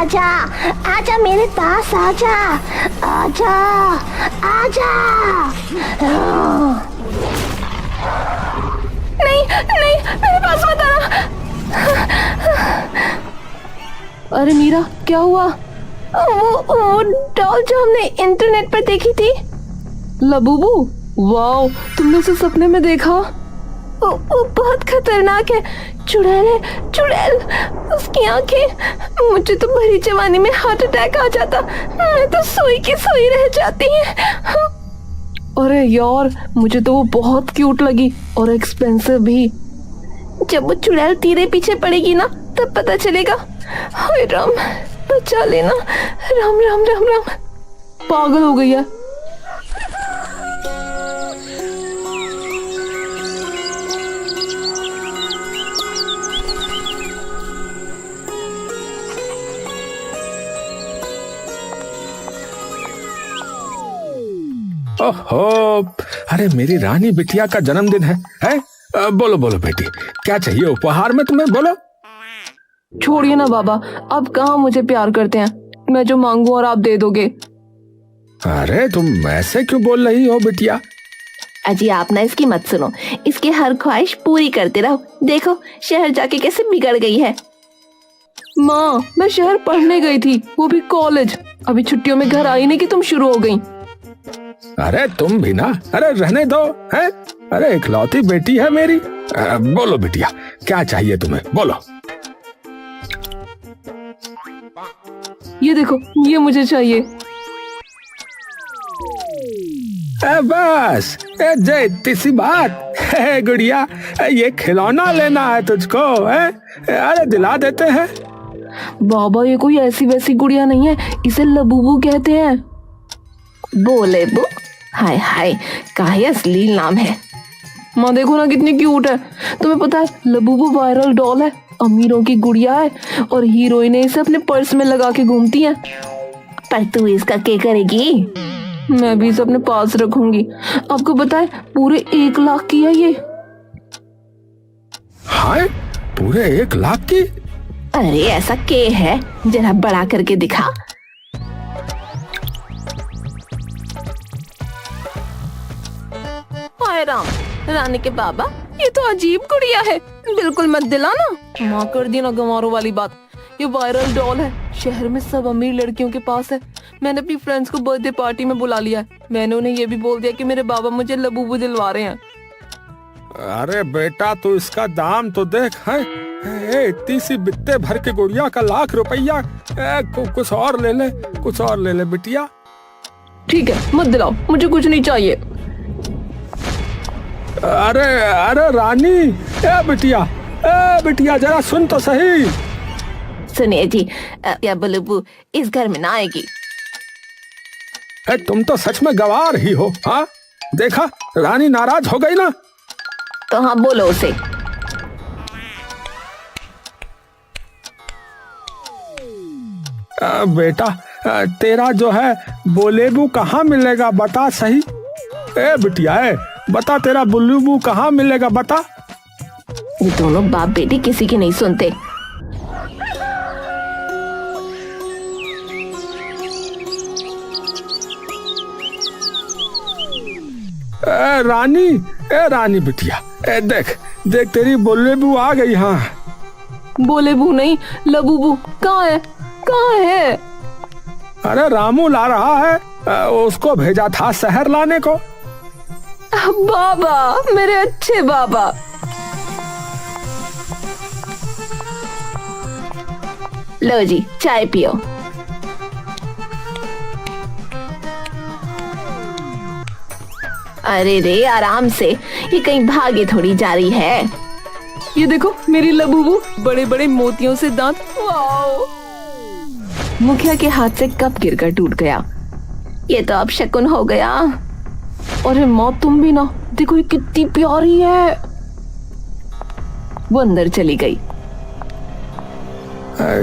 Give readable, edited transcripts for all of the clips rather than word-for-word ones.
आजा आजा मेरे पास आजा आजा आजा। नहीं नहीं, मेरे पास मत आना। अरे मीरा, क्या हुआ? वो डॉल जो हमने इंटरनेट पर देखी थी। लबूबू, वाओ, तुमने उसे सपने में देखा? वो बहुत खतरनाक है। चुड़ैल है, चुड़ैल। उसकी आंखें, मुझे तो भरी जवानी में हार्ट अटैक आ जाता। मैं तो सोई की सोई रह जाती है। अरे यार, मुझे तो वो बहुत क्यूट लगी और एक्सपेंसिव भी। जब वो चुड़ैल तेरे पीछे पड़ेगी ना, तब पता चलेगा। हाय राम, बचा लेना। राम राम राम राम। पागल हो गई है। ओहो, अरे मेरी रानी बिटिया का जन्मदिन है? बोलो बोलो बेटी, क्या चाहिए उपहार में तुम्हें, बोलो। छोड़िए ना बाबा, अब कहाँ मुझे प्यार करते हैं। मैं जो मांगू और आप दे दोगे। अरे तुम ऐसे क्यों बोल रही हो बिटिया? अजी आप ना इसकी मत सुनो, इसकी हर ख्वाहिश पूरी करते रहो। देखो शहर जाके कैसे बिगड़ गई है। माँ, मैं शहर पढ़ने गई थी, वो भी कॉलेज। अभी छुट्टियों में घर आई नहीं कि तुम शुरू हो गई। अरे तुम भी ना, अरे रहने दो है। अरे इकलौती बेटी है मेरी। बोलो बिटिया, क्या चाहिए तुम्हें, बोलो। ये देखो, ये मुझे चाहिए। बस जे इतनी सी बात है गुड़िया, ये खिलौना लेना है तुझको है? अरे दिला देते हैं। बाबा, ये कोई ऐसी वैसी गुड़िया नहीं है, इसे लबूबू कहते हैं। बोले बू, हाय हाय, काहे अश्लील नाम है। माँ देखो ना कितनी क्यूट है। तुम्हें पता है, लबूबू वायरल डॉल है, अमीरों की गुड़िया है और हीरोइनें इसे अपने पर्स में लगा के घूमती हैं। पर तू इसका क्या करेगी? मैं भी इसे अपने पास रखूंगी। आपको पता है, पूरे 1 लाख की है ये। हाय, पूरे 1 लाख की? अरे ऐसा क्या है, जरा बड़ा करके दिखा। हाय राम, रानी के बाबा, ये तो अजीब गुड़िया है, बिल्कुल मत दिलाना। माँ कर दी ना गंवारों वाली बात। ये वायरल डॉल है, शहर में सब अमीर लड़कियों के पास है। मैंने अपनी फ्रेंड्स को बर्थडे पार्टी में बुला लिया है। मैंने उन्हें ये भी बोल दिया कि मेरे बाबा मुझे लबूबू दिलवा रहे हैं। अरे बेटा, तू इसका दाम तो देख है। इतनी सी बित्ते भर के गुड़िया का 1 लाख रुपया। कुछ और ले ले, कुछ और ले ले बिटिया। ठीक है, मत दिलाओ, मुझे कुछ नहीं चाहिए। अरे अरे रानी, बिटिया जरा सुन तो सही। सुनिए जी, या बलबू इस घर में ना आएगी। तुम तो सच में गवार ही हो। हाँ देखा, रानी नाराज हो गई ना। तो हाँ बोलो उसे। बेटा, तेरा जो है बोलेबू कहाँ मिलेगा, बता सही। बिटिया बता, तेरा बुल्लूबू कहाँ मिलेगा, बता। ये दोनों बाप बेटी किसी की नहीं सुनते। रानी बिटिया, देख देख, तेरी बुल्लूबू आ गई। हाँ, बोलेबू नहीं, लबूबू। कहाँ है? अरे रामू ला रहा है, उसको भेजा था शहर लाने को। बाबा, मेरे अच्छे बाबा। लो जी, चाय पियो। अरे रे, आराम से, ये कहीं भागे थोड़ी जा रही है। ये देखो मेरी लबूबू, बड़े बड़े मोतियों से दांत। वाओ! मुखिया के हाथ से कप गिरकर टूट गया। ये तो अब शकुन हो गया। अरे माँ, तुम भी ना, देखो ये कितनी प्यारी है। वो अंदर चली गई।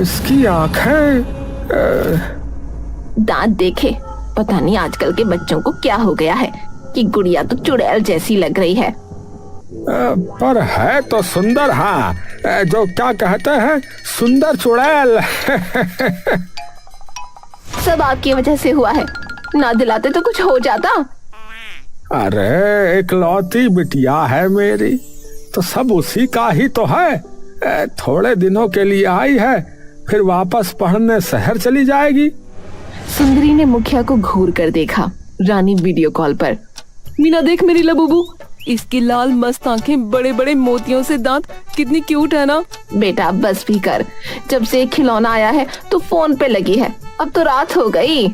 इसकी आंखें, दांत देखे, पता नहीं आजकल के बच्चों को क्या हो गया है कि गुड़िया तो चुड़ैल जैसी लग रही है। पर है तो सुंदर, हाँ, जो क्या कहते हैं, सुंदर चुड़ैल। सब आपकी वजह से हुआ है, ना दिलाते तो कुछ हो जाता। अरे इकलौती बिटिया है मेरी, तो सब उसी का ही तो है। थोड़े दिनों के लिए आई है, फिर वापस पढ़ने शहर चली जाएगी। सुंदरी ने मुखिया को घूर कर देखा। रानी वीडियो कॉल पर, मीना देख मेरी लबूबू, इसकी लाल मस्त आंखें, बड़े बड़े मोतियों से दांत, कितनी क्यूट है ना। बेटा बस भी कर, जब से एक खिलौना आया है तो फोन पे लगी है। अब तो रात हो गई।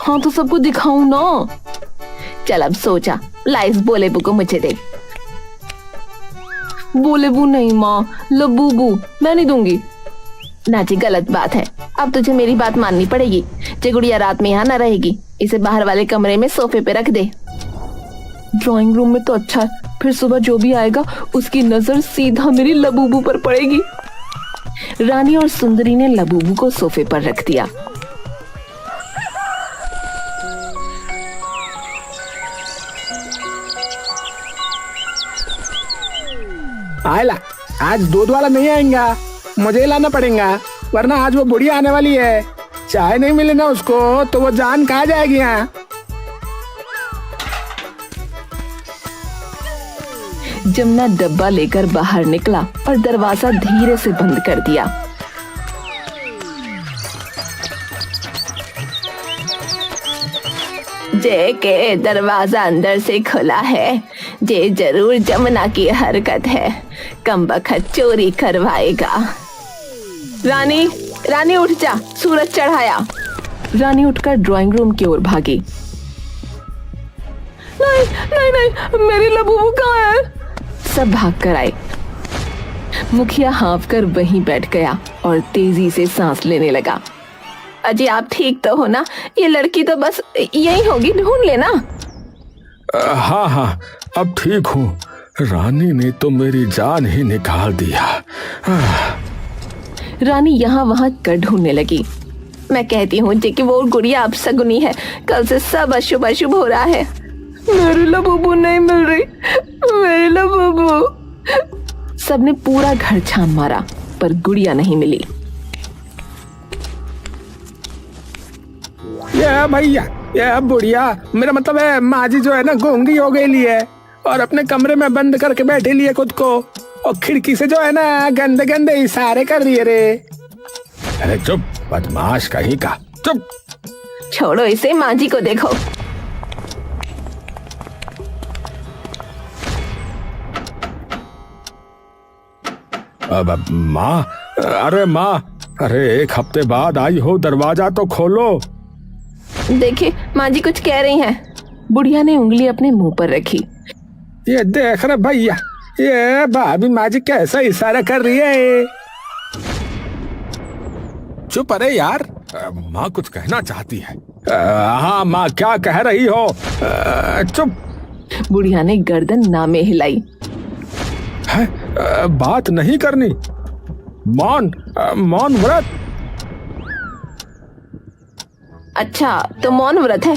हाँ तो सबको दिखाऊं ना। चल अब सो जा, लाइस बोलेबू को मुझे दे। बोलेबू नहीं माँ, लबूबू मैं नहीं दूंगी। ना जी गलत बात है, अब तुझे मेरी बात माननी पड़ेगी। जे गुड़िया रात में यहाँ न रहेगी, इसे बाहर वाले कमरे में सोफे पे रख दे। ड्राइंग रूम में तो अच्छा है, फिर सुबह जो भी आएगा उसकी नजर सीधा मेरी लबूबू पर पड़ेगी। रानी और सुंदरी ने लबूबू को सोफे पर रख दिया। आयला, आज दूध वाला नहीं आएगा, मुझे ही लाना पड़ेगा, वरना आज वो बुढ़िया आने वाली है। चाय नहीं मिले ना उसको तो वो जान कहाँ जाएगी। यहाँ जमुना डब्बा लेकर बाहर निकला और दरवाजा धीरे से बंद कर दिया। जे के दरवाजा अंदर से खुला है, जे जरूर जमुना की हरकत है, कमबख्त चोरी करवाएगा। रानी, रानी उठ जा, सूरज चढ़ाया। रानी उठकर ड्राइंग रूम की ओर भागी। नहीं नहीं नहीं, मेरी लबूबू कहाँ है? सब भाग कर आए। मुखिया हाँफ कर वहीं बैठ गया और तेजी से सांस लेने लगा। अजी आप ठीक तो हो ना? ये लड़की तो बस यही होगी, ढूंढ लेना। हाँ हाँ, अब ठीक हूँ। रानी ने तो मेरी जान ही निकाल दिया। रानी यहाँ वहाँ कर ढूंढने लगी। मैं कहती हूँ जी कि वो गुड़िया अब सगुनी है, कल से सब अशुभ अशुभ हो रहा है। मेरी लबूबू नहीं मिल रही, मेरी लबूबू। सबने पूरा घर छान मारा पर गुड़िया नहीं मिली। ये भैया, ये बुढ़िया, मेरा मतलब है माँ जी जो है ना गूंगी हो गई है और अपने कमरे में बंद करके बैठे लिए खुद को, और खिड़की से जो है ना गंदे गंदे इशारे कर रही है रे। अरे चुप बदमाश कहीं का, चुप। छोड़ो इसे, माँ जी को देखो। अब माँ, अरे माँ, अरे एक हफ्ते बाद आई हो, दरवाजा तो खोलो। देखिए माँ जी कुछ कह रही हैं। बुढ़िया ने उंगली अपने मुंह पर रखी। ये देख रहे भैया, ये भाभी माँ जी कैसा इशारा कर रही है। चुप, अरे यार, माँ कुछ कहना चाहती है। हाँ माँ, क्या कह रही हो? चुप। बुढ़िया ने गर्दन नामे हिलाई। है, बात नहीं करनी, मौन व्रत। अच्छा तो मौन व्रत है,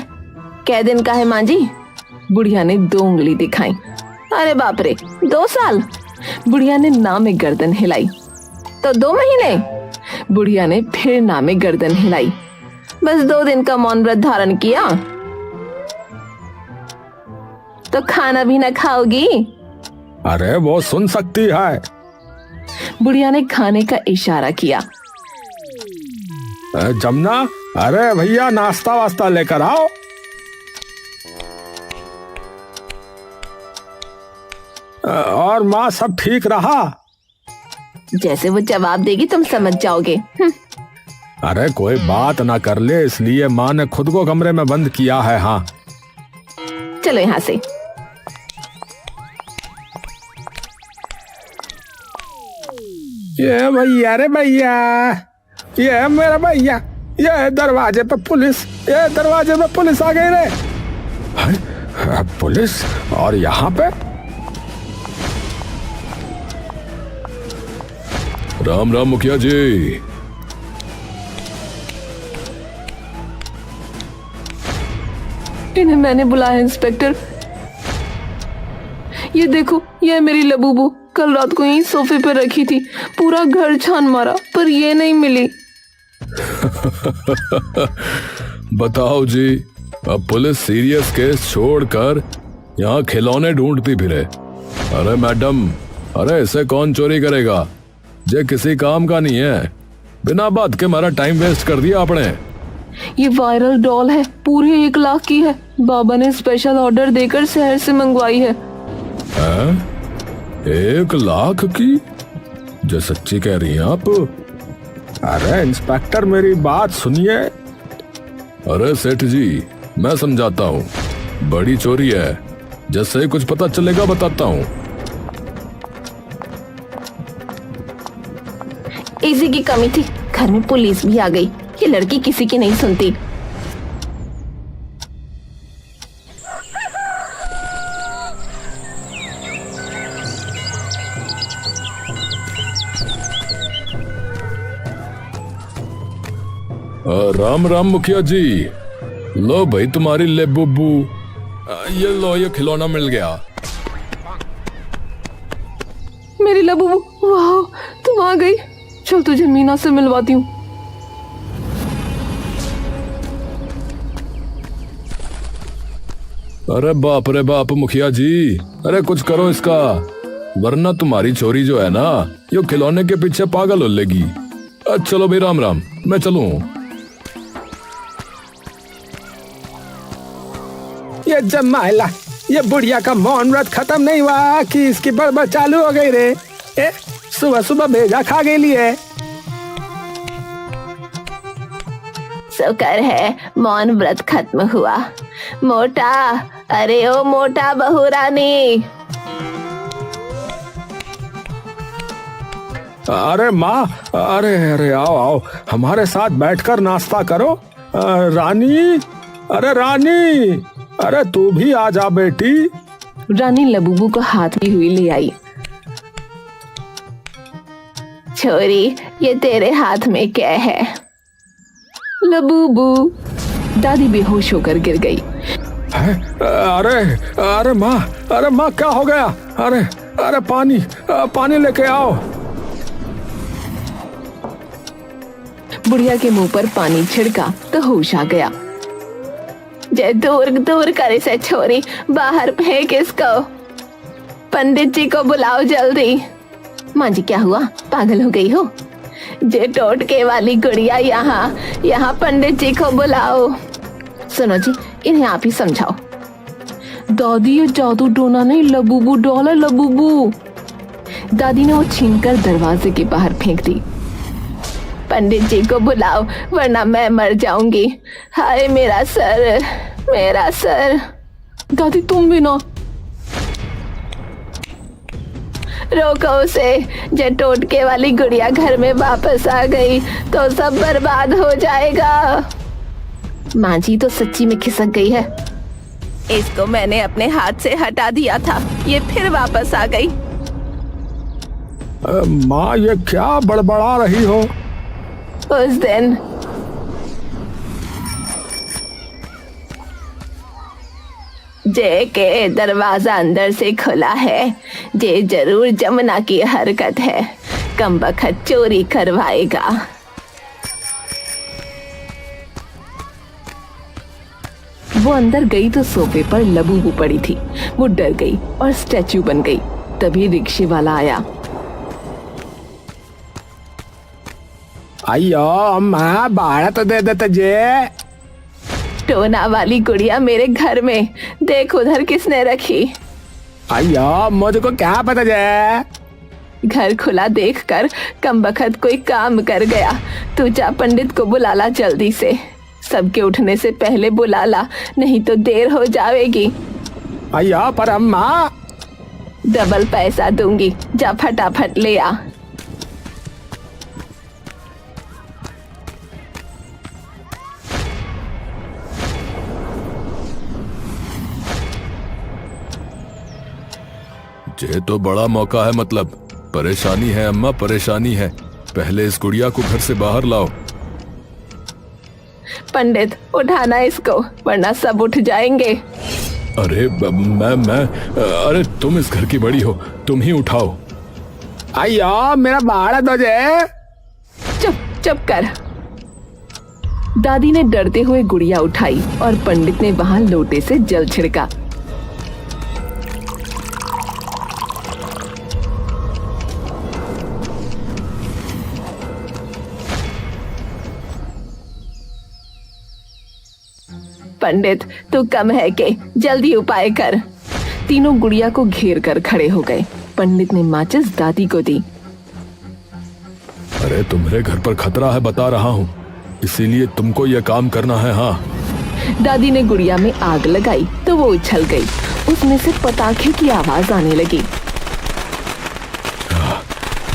कै दिन का है माँ जी? बुढ़िया ने 2 उंगली दिखाई। अरे बाप रे, 2 साल? बुढ़िया ने ना में गर्दन हिलाई। तो 2 महीने? बुढ़िया ने फिर ना में गर्दन हिलाई। बस 2 दिन का मौन व्रत धारण किया तो खाना भी न खाओगी? अरे वो सुन सकती है। बुढ़िया ने खाने का इशारा किया। जमुना, अरे भैया नाश्ता वास्ता लेकर आओ। और माँ सब ठीक रहा? जैसे वो जवाब देगी तुम समझ जाओगे। अरे कोई बात ना कर ले, इसलिए माँ ने खुद को कमरे में बंद किया है। हाँ चलो यहाँ से। ये भैया, रे भैया, ये मेरा भैया, ये दरवाजे पे पुलिस, ये दरवाजे पे पुलिस आ गई रे। पुलिस? और यहाँ पे? राम राम मुखिया जी। इन्हें मैंने बुलाया इंस्पेक्टर। ये देखो, ये मेरी लबूबू कल रात को यहीं सोफे पे रखी थी, पूरा घर छान मारा पर ये नहीं मिली। बताओ जी, अब पुलिस सीरियस केस छोड़कर यहाँ खिलौने ढूंढती फिरे। अरे मैडम, अरे इसे कौन चोरी करेगा? ये किसी काम का नहीं है। बिना बात के हमारा टाइम वेस्ट कर दिया आपने। ये वायरल डॉल है, पूरे 1 लाख की है। बाबा ने स्पेशल ऑर्डर देकर शहर से मंगवाई है। 1 लाख की? जो सच्ची कह रही हैं आप? अरे इंस्पेक्टर मेरी बात सुनिए। अरे सेठ जी, मैं समझाता हूँ, बड़ी चोरी है। जैसे ही कुछ पता चलेगा बताता हूँ। इसी की कमी थी, घर में पुलिस भी आ गई। ये लड़की किसी की नहीं सुनती। राम राम मुखिया जी। लो भाई तुम्हारी ले बुब्बू। ये लो, ये खिलौना मिल गया। मेरी लबूबू, वाह तुम आ गई। चल तुझे मीना से मिलवाती हूँ। अरे बाप रे बाप मुखिया जी, अरे कुछ करो इसका, वरना तुम्हारी चोरी जो है ना, ये खिलौने के पीछे पागल हो लेगी। चलो भाई, राम राम, मैं चलूं। ये जमाइला, ये बुढ़िया का मौन व्रत खत्म नहीं हुआ कि इसकी बड़बड़ चालू हो गई रे। सुबह सुबह भेजा खा गई है। शुक्र है मौन व्रत खत्म हुआ। मोटा, अरे ओ मोटा बहू रानी। अरे माँ, अरे अरे आओ आओ, हमारे साथ बैठकर नाश्ता करो। रानी, अरे रानी, अरे तू भी आ जा बेटी। रानी लबूबू को हाथ में हुई ले आई। छोरी, ये तेरे हाथ में क्या है? लबूबू। दादी बेहोश होकर गिर गई। अरे अरे माँ, अरे माँ क्या हो गया? अरे अरे पानी, पानी लेके आओ। बुढ़िया के मुंह पर पानी छिड़का तो होश आ गया। जे दूर दूर करे से छोरी, बाहर फेंक इसको। पंडित जी को बुलाओ जल्दी। माँ जी क्या हुआ, पागल हो गई हो? जे टोटके वाली गुड़िया यहाँ पंडित जी को बुलाओ। सुनो जी, इन्हें आप ही समझाओ। दादी ये जादू टोना नहीं, लबूबू डॉल है, लबूबू। दादी ने वो छीनकर दरवाजे के बाहर फेंक दी। पंडित जी को बुलाओ वरना मैं मर जाऊंगी। हाय मेरा सर, मेरा सर। दादी तुम भी ना। रोको उसे। जे टोटके वाली गुड़िया घर में वापस आ गई तो सब बर्बाद हो जाएगा। माँ जी तो सच्ची में खिसक गई है। इसको मैंने अपने हाथ से हटा दिया था, ये फिर वापस आ गई। माँ ये क्या बड़बड़ा रही हो? उस दिन जे के दरवाजा अंदर से खुला है, जे जरूर जमुना की हरकत है। कमबख्त चोरी करवाएगा। वो अंदर गई तो सोफे पर लबूबू पड़ी थी। वो डर गई और स्टैचू बन गई। तभी रिक्शे वाला आया। अयो माँ, बाड़ा तो दे देते जे। टोना वाली गुड़िया मेरे घर में, देख उधर किसने रखी। अयो मुझको क्या पता जे। घर खुला देखकर कमबख्त कोई काम कर गया। तू जा पंडित को बुला ला जल्दी से। सबके उठने से पहले बुला ला, नहीं तो देर हो जाएगी। अयो पर अम्मा। डबल पैसा दूंगी, जा फटाफट ले आ। ये तो बड़ा मौका है, मतलब परेशानी है अम्मा, परेशानी है। पहले इस गुड़िया को घर से बाहर लाओ। पंडित उठाना इसको, वरना सब उठ जाएंगे। मैं अरे तुम इस घर की बड़ी हो, तुम ही उठाओ। अयो मेरा बाड़ा तो जे। चुप चुप कर। दादी ने डरते हुए गुड़िया उठाई और पंडित ने वहां लोटे से जल छिड़का। पंडित तू कम है के जल्दी उपाय कर। तीनों गुड़िया को घेर कर खड़े हो गए। पंडित ने माचिस दादी को दी। अरे तुम्हारे घर पर खतरा है, बता रहा हूँ, इसीलिए तुमको यह काम करना है। हाँ। दादी ने गुड़िया में आग लगाई तो वो उछल गई। उसमें से पटाखे की आवाज आने लगी।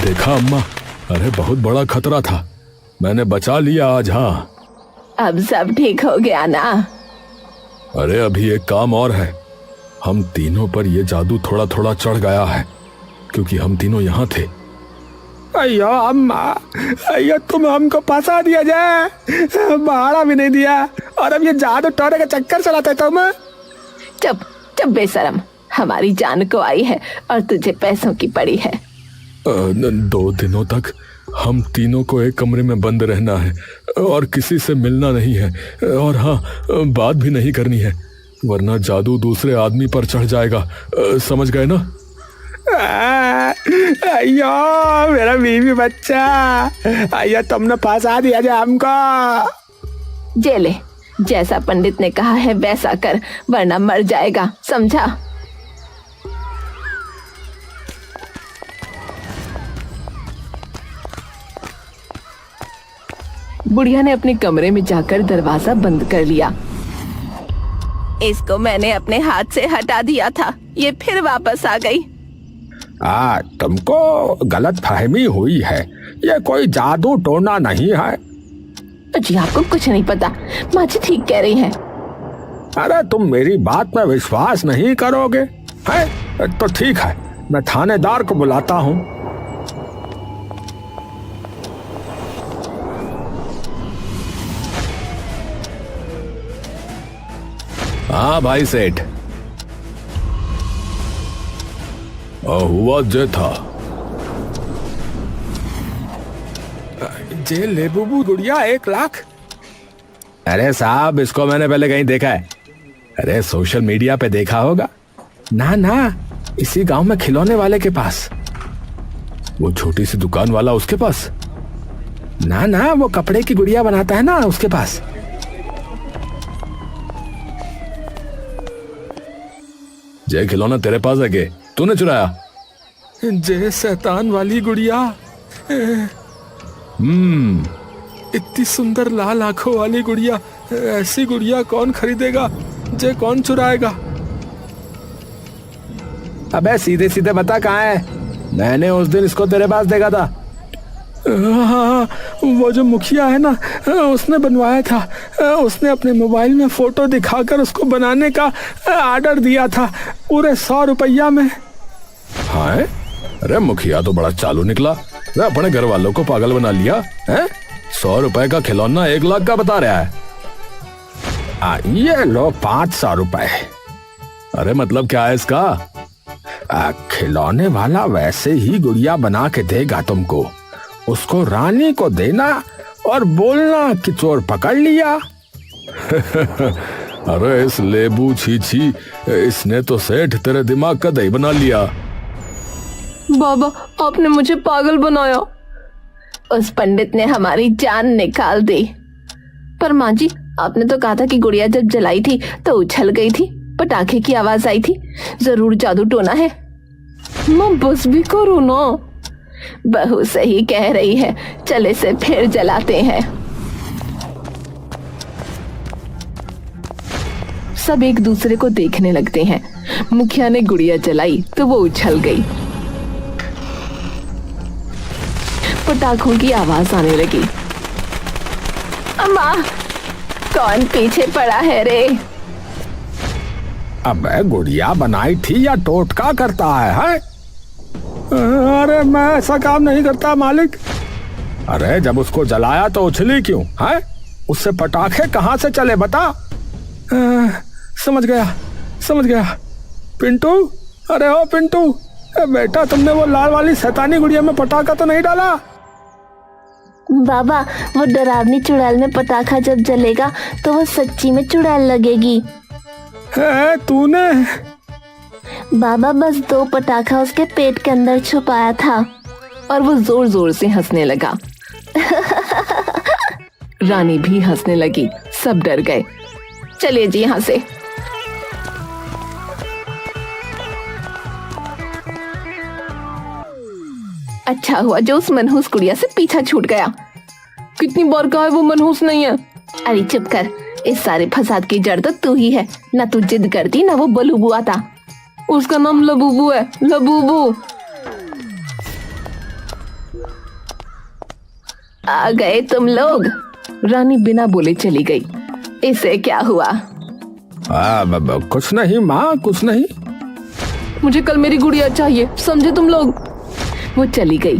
देखा अम्मा, अरे बहुत बड़ा खतरा था, मैंने बचा लिया आज। हाँ अब सब ठीक हो गया ना? अरे अभी एक काम और है। हम तीनों पर यह जादू थोड़ा थोड़ा चढ़ गया है, क्योंकि हम तीनों यहाँ थे। अयो अम्मा, अयो तुम हमको फंसा दिया जाए, भाड़ा भी नहीं दिया और अब ये जादू टोने का चक्कर चलाते तुम। चुप चुप बेशरम, हमारी जान को आई है और तुझे पैसों की पड़ी है। 2 दिनों तक हम तीनों को एक कमरे में बंद रहना है और किसी से मिलना नहीं है, और हाँ, बात भी नहीं करनी है, वरना जादू दूसरे आदमी पर चढ़ जाएगा। समझ गए ना? अयो मेरा बीवी बच्चा, अयो तुमने फंसा दिया जा हमको। जेले, जैसा पंडित ने कहा है वैसा कर, वरना मर जाएगा, समझा? बुढ़िया ने अपने कमरे में जाकर दरवाजा बंद कर लिया। इसको मैंने अपने हाथ से हटा दिया था, ये फिर वापस आ गई। तुमको गलत फहमी हुई है, ये कोई जादू टोना नहीं है। जी आपको कुछ नहीं पता, माँ जी ठीक कह रही हैं। अरे तुम मेरी बात पर विश्वास नहीं करोगे है? तो ठीक है, मैं थानेदार को बुलाता हूँ। हाँ भाई सेठ, हुआ जे था। जे ले बुबू गुड़िया 1 लाख। अरे साहब, इसको मैंने पहले कहीं देखा है। अरे सोशल मीडिया पे देखा होगा। ना ना, इसी गांव में खिलौने वाले के पास। वो छोटी सी दुकान वाला, उसके पास? ना ना, वो कपड़े की गुड़िया बनाता है ना, उसके पास। जय खिलौना तेरे पास है के तूने चुराया? जय शैतान वाली गुड़िया। इतनी सुंदर लाल आंखों वाली गुड़िया, ऐसी गुड़िया कौन खरीदेगा? जय कौन चुराएगा? अबे सीधे सीधे बता कहाँ है? मैंने उस दिन इसको तेरे पास देखा था। हाँ, वो जो मुखिया है ना, उसने बनवाया था। उसने अपने मोबाइल में फोटो दिखाकर उसको बनाने का ऑर्डर दिया था, पूरे 100 रुपया में। हाँ? अरे मुखिया तो बड़ा चालू निकला, अपने घर वालों को पागल बना लिया है। 100 रुपए का खिलौना 1 लाख का बता रहा है। ये लो 500 रुपए। अरे मतलब क्या है इसका? खिलौने वाला वैसे ही गुड़िया बना के देगा तुमको, उसको रानी को देना और बोलना कि चोर पकड़ लिया। अरे इस लेबू छी, इसने तो सेठ तेरे दिमाग का दही बना लिया। बाबा, आपने मुझे पागल बनाया। उस पंडित ने हमारी जान निकाल दी। पर माँ जी, आपने तो कहा था कि गुड़िया जब जलाई थी तो उछल गई थी, पटाखे की आवाज आई थी, जरूर जादू टोना है। माँ बस भी करो ना। बहू सही कह रही है, चले से फिर जलाते हैं। सब एक दूसरे को देखने लगते हैं। मुखिया ने गुड़िया जलाई तो वो उछल गई। पटाखों की आवाज आने लगी। अम्मा, कौन पीछे पड़ा है रे? अबे गुड़िया बनाई थी या टोटका करता है? अरे मैं ऐसा काम नहीं करता मालिक। अरे जब उसको जलाया तो उछली क्यों है? उससे पटाखे कहाँ से चले बता? समझ गया, समझ गया। पिंटू, अरे ओ पिंटू, बेटा तुमने वो लाल वाली शैतानी गुड़िया में पटाखा तो नहीं डाला? बाबा, वो डरावनी चुड़ैल में पटाखा जब जलेगा तो वो सच्ची में चुड़ैल लगेगी। है तूने? बाबा, बस 2 पटाखा उसके पेट के अंदर छुपाया था। और वो जोर जोर से हंसने लगा। रानी भी हंसने लगी। सब डर गए। चलिए जी यहाँ से। अच्छा हुआ जो उस मनहूस गुड़िया से पीछा छूट गया। कितनी बार कहा है वो मनहूस नहीं है। अरे चुप कर, इस सारे फसाद की जड़ तो तू ही है। ना तू जिद करती ना वो बलूबू आता। उसका नाम लबूबू है, लबूबू। आ गए तुम लोग। रानी बिना बोले चली गई। इसे क्या हुआ? कुछ नहीं माँ, कुछ नहीं। मुझे कल मेरी गुड़िया चाहिए, समझे तुम लोग। वो चली गई।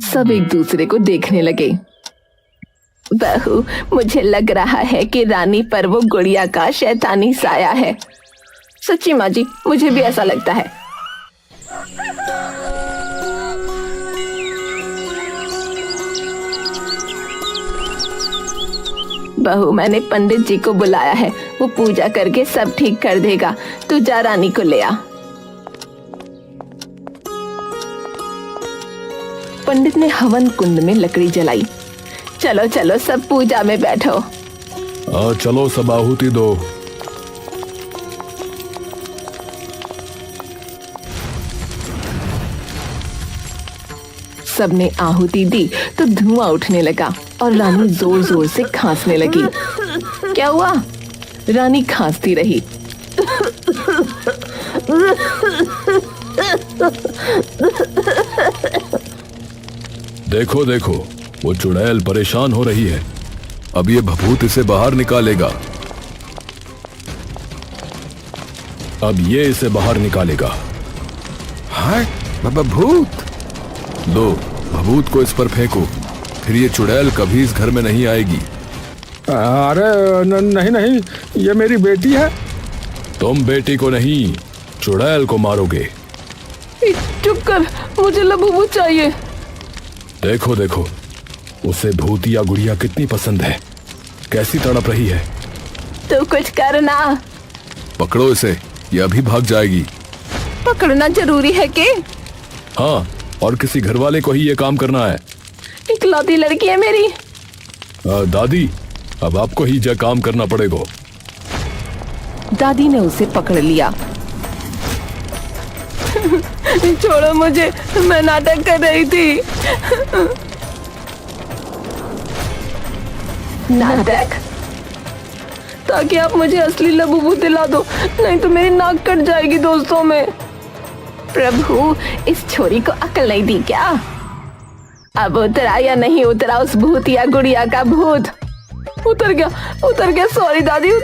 सब एक दूसरे को देखने लगे। बहू, मुझे लग रहा है कि रानी पर वो गुड़िया का शैतानी साया है। सच्ची माँ जी, मुझे भी ऐसा लगता है। बहू, मैंने पंडित जी को बुलाया है। वो पूजा करके सब ठीक कर देगा। तू जा रानी को ले आ। पंडित ने हवन कुंड में लकड़ी जलाई। चलो चलो, सब पूजा में बैठो। चलो सब आहुति दो। सबने आहुति दी तो धुआं उठने लगा और रानी जोर जोर से खांसने लगी। क्या हुआ? रानी खांसती रही। देखो देखो, वो चुड़ैल परेशान हो रही है। अब ये भभूत इसे बाहर निकालेगा। अब ये इसे बाहर निकालेगा। हाय भभूत। लो, भभूत को इस पर फेंको, फिर ये चुड़ैल कभी इस घर में नहीं आएगी। अरे नहीं नहीं, ये मेरी बेटी है। तुम बेटी को नहीं, चुड़ैल को मारोगे। चुप कर, मुझे लबूबू चाहिए। देखो देखो, उसे भूतिया गुड़िया कितनी पसंद है, कैसी तड़प रही है। तू कुछ करना। पकड़ो इसे, ये अभी भाग जाएगी। पकड़ना जरूरी है कि? हाँ, और किसी घर वाले को ही ये काम करना है। इकलौती लड़की है मेरी। दादी, अब आपको ही यह काम करना पड़ेगा। दादी ने उसे पकड़ लिया। छोड़ो मुझे, मैं नाटक कर रही थी। नाटक? ताकि आप मुझे असली लबूबू दिला दो, नहीं तो मेरी नाक कट जाएगी दोस्तों में। प्रभु, इस छोरी को अकल नहीं दी क्या? अब उतरा या नहीं उतरा उस भूतिया गुड़िया का भूत? उतर गया, सॉरी दादी।